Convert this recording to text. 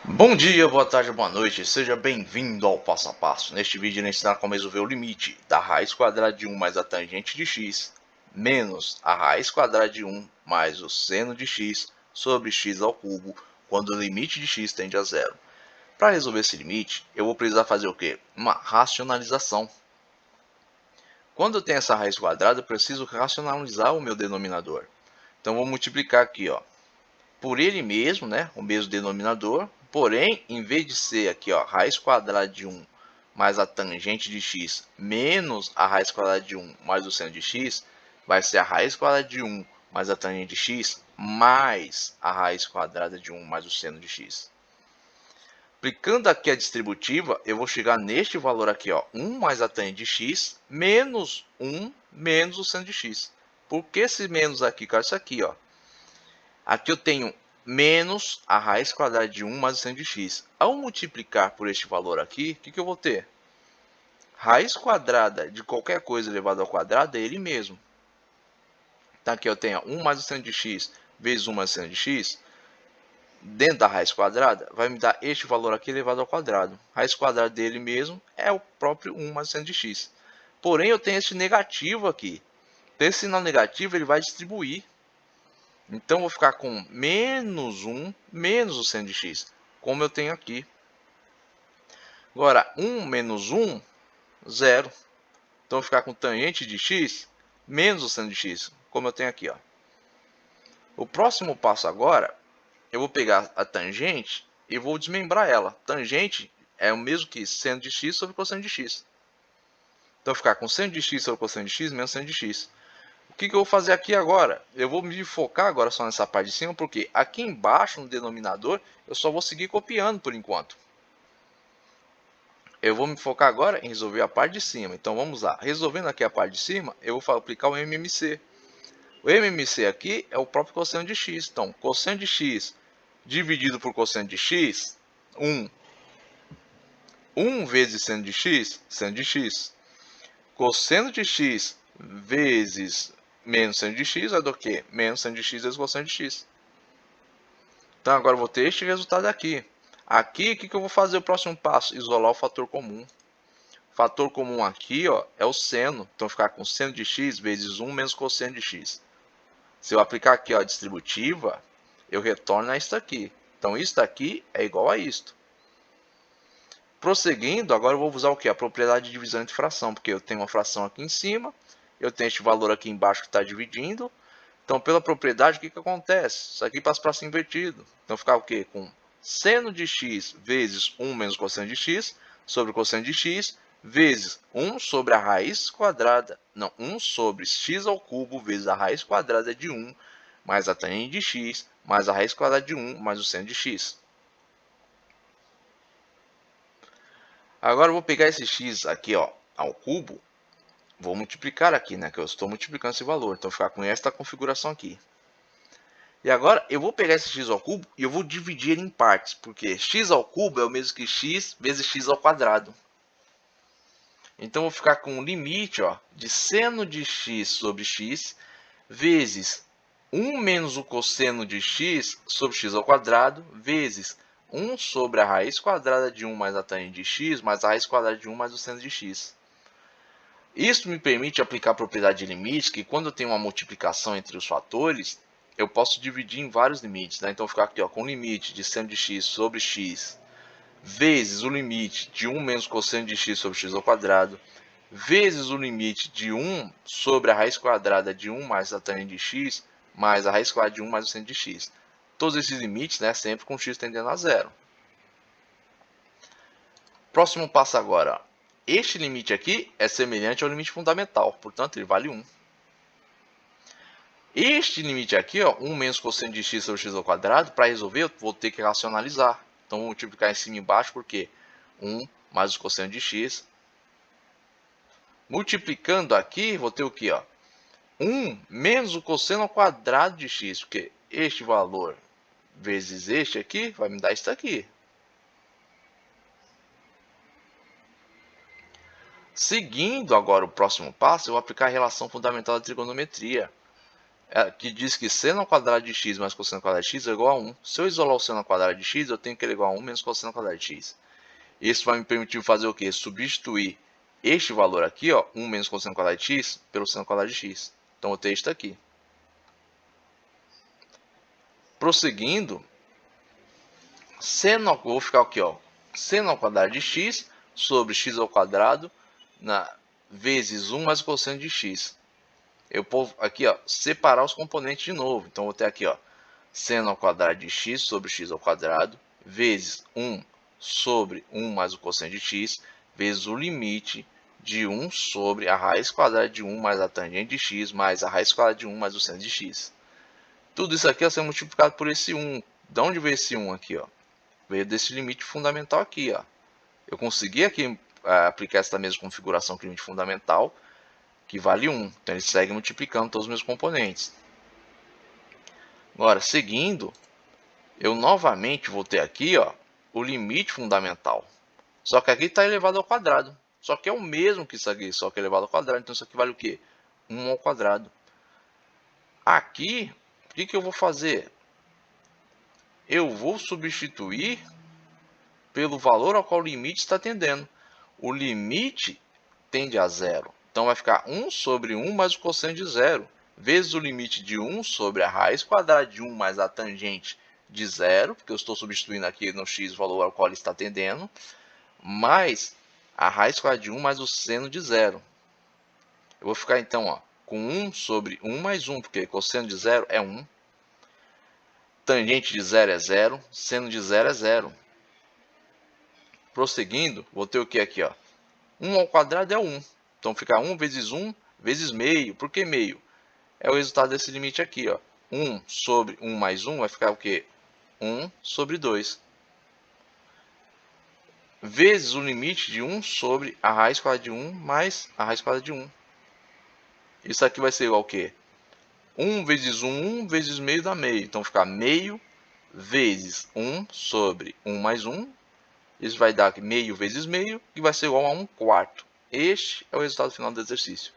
Bom dia, boa tarde, boa noite, seja bem-vindo ao Passo a Passo. Neste vídeo irei ensinar como resolver o limite da raiz quadrada de 1 mais a tangente de x menos a raiz quadrada de 1 mais o seno de x sobre x ao cubo quando o limite de x tende a zero. Para resolver esse limite, eu vou precisar fazer o quê? Uma racionalização. Quando eu tenho essa raiz quadrada, eu preciso racionalizar o meu denominador. Então vou multiplicar aqui, ó, por ele mesmo, né, o mesmo denominador, porém, em vez de ser aqui, ó, raiz quadrada de 1 mais a tangente de x menos a raiz quadrada de 1 mais o seno de x, vai ser a raiz quadrada de 1 mais a tangente de x mais a raiz quadrada de 1 mais o seno de x. Aplicando aqui a distributiva, eu vou chegar neste valor aqui, ó, 1 mais a tangente de x menos 1 menos o seno de x. Por que esse menos aqui? Cara, isso aqui, ó. Aqui eu tenho menos a raiz quadrada de 1 mais o seno de x. Ao multiplicar por este valor aqui, o que eu vou ter? Raiz quadrada de qualquer coisa elevado ao quadrado é ele mesmo. Então aqui eu tenho 1 mais o seno de x vezes 1 mais o seno de x. Dentro da raiz quadrada, vai me dar este valor aqui elevado ao quadrado. A raiz quadrada dele mesmo é o próprio 1 mais o seno de x. Porém, eu tenho esse negativo aqui. Esse sinal negativo ele vai distribuir. Então, vou ficar com menos 1 menos o seno de x, como eu tenho aqui. Agora, 1 menos 1, 0. Então, vou ficar com tangente de x menos o seno de x, como eu tenho aqui. Ó. O próximo passo agora, eu vou pegar a tangente e vou desmembrar ela. Tangente é o mesmo que seno de x sobre cosseno de x. Então, vou ficar com seno de x sobre cosseno de x menos seno de x. O que eu vou fazer aqui agora? Eu vou me focar agora só nessa parte de cima, porque aqui embaixo no denominador eu só vou seguir copiando por enquanto. Eu vou me focar agora em resolver a parte de cima. Então vamos lá. Resolvendo aqui a parte de cima, eu vou aplicar o MMC. O MMC aqui é o próprio cosseno de x. Então, cosseno de x dividido por cosseno de x, 1. 1 vezes seno de x, seno de x. Cosseno de x vezes menos seno de x é do que? Menos seno de x vezes cosseno de x. Então agora eu vou ter este resultado aqui. Aqui, o que eu vou fazer o próximo passo? Isolar o fator comum. O fator comum aqui, ó, é o seno. Então ficar com seno de x vezes 1 menos cosseno de x. Se eu aplicar aqui ó, a distributiva, eu retorno a isto aqui. Então isto aqui é igual a isto. Prosseguindo, agora eu vou usar o que? A propriedade de divisão entre fração, porque eu tenho uma fração aqui em cima, eu tenho este valor aqui embaixo que está dividindo. Então, pela propriedade, o que acontece? Isso aqui passa para ser invertido. Então, ficar o quê? Com seno de x vezes 1 menos cosseno de x sobre cosseno de x vezes 1 sobre a raiz quadrada. Não, 1 sobre x ao cubo vezes a raiz quadrada de 1 mais a tangente de x mais a raiz quadrada de 1 mais o seno de x. Agora eu vou pegar esse x aqui ó, ao cubo, vou multiplicar aqui, né, que eu estou multiplicando esse valor. Então, ficar com esta configuração aqui. E agora eu vou pegar esse x ao cubo e eu vou dividir ele em partes, porque x ao cubo é o mesmo que x vezes x ao quadrado. Então, eu vou ficar com o limite ó, de seno de x sobre x vezes 1 menos o cosseno de x sobre x ao quadrado vezes 1 sobre a raiz quadrada de 1 mais a tangente de x mais a raiz quadrada de 1 mais o seno de x. Isso me permite aplicar a propriedade de limite, que quando eu tenho uma multiplicação entre os fatores, eu posso dividir em vários limites. Né? Então, eu vou ficar aqui ó, com o limite de seno de x sobre x vezes o limite de 1 menos cosseno de x sobre x ao quadrado vezes o limite de 1 sobre a raiz quadrada de 1 mais a tangente de x mais a raiz quadrada de 1 mais o seno de x. Todos esses limites, né, sempre com x tendendo a zero. Próximo passo agora. Este limite aqui é semelhante ao limite fundamental, portanto, ele vale 1. Este limite aqui, ó, 1 menos cosseno de x sobre x ao quadrado, para resolver eu vou ter que racionalizar. Então, vou multiplicar em cima e embaixo, porque 1 mais o cosseno de x. Multiplicando aqui, vou ter o quê? Ó? 1 menos o cosseno ao quadrado de x, porque este valor vezes este aqui vai me dar isso aqui. Seguindo agora o próximo passo, eu vou aplicar a relação fundamental da trigonometria. que diz que seno ao quadrado de x mais cosseno ao quadrado de x é igual a 1. Se eu isolar o seno ao quadrado de x, eu tenho que ele é igual a 1 menos cosseno ao quadrado de x. Isso vai me permitir fazer o quê? Substituir este valor aqui, ó, 1 menos cosseno ao quadrado de x, pelo seno ao quadrado de x. Então, eu tenho isto aqui. Prosseguindo, vou ficar aqui, ó, seno ao quadrado de x sobre x ao quadrado vezes 1 mais o cosseno de x. Eu vou aqui, ó, separar os componentes de novo. Então, eu vou ter aqui, ó, seno ao quadrado de x sobre x ao quadrado vezes 1 sobre 1 mais o cosseno de x vezes o limite de 1 sobre a raiz quadrada de 1 mais a tangente de x mais a raiz quadrada de 1 mais o seno de x. Tudo isso aqui vai ser multiplicado por esse 1. De onde veio esse 1 aqui, ó? Veio desse limite fundamental aqui, ó. Eu consegui aqui aplicar essa mesma configuração que limite fundamental, que vale 1. Então, ele segue multiplicando todos os meus componentes. Agora, seguindo, eu novamente vou ter aqui, ó, o limite fundamental. Só que aqui está elevado ao quadrado. Só que é o mesmo que isso aqui, só que elevado ao quadrado. Então, isso aqui vale o quê? 1 ao quadrado. Aqui, o que eu vou fazer? Eu vou substituir pelo valor ao qual o limite está tendendo. O limite tende a zero. Então, vai ficar 1 sobre 1 mais o cosseno de zero, vezes o limite de 1 sobre a raiz quadrada de 1 mais a tangente de zero, porque eu estou substituindo aqui no x o valor ao qual ele está tendendo, mais a raiz quadrada de 1 mais o seno de zero. Eu vou ficar, então, ó, com 1 sobre 1 mais 1, porque cosseno de zero é 1. Tangente de zero é zero, seno de zero é zero. Prosseguindo, vou ter o que aqui, ó? 1 ao quadrado é 1. Então, fica 1 vezes meio. Por que meio? É o resultado desse limite aqui, ó. 1 sobre 1 mais 1 vai ficar o quê? 1 sobre 2. Vezes o limite de 1 sobre a raiz quadrada de 1 mais a raiz quadrada de 1. Isso aqui vai ser igual ao quê? 1 vezes 1, 1 vezes meio dá meio. Então, fica meio vezes 1 sobre 1 mais 1. Isso vai dar meio vezes meio, que vai ser igual a 1 quarto. Este é o resultado final do exercício.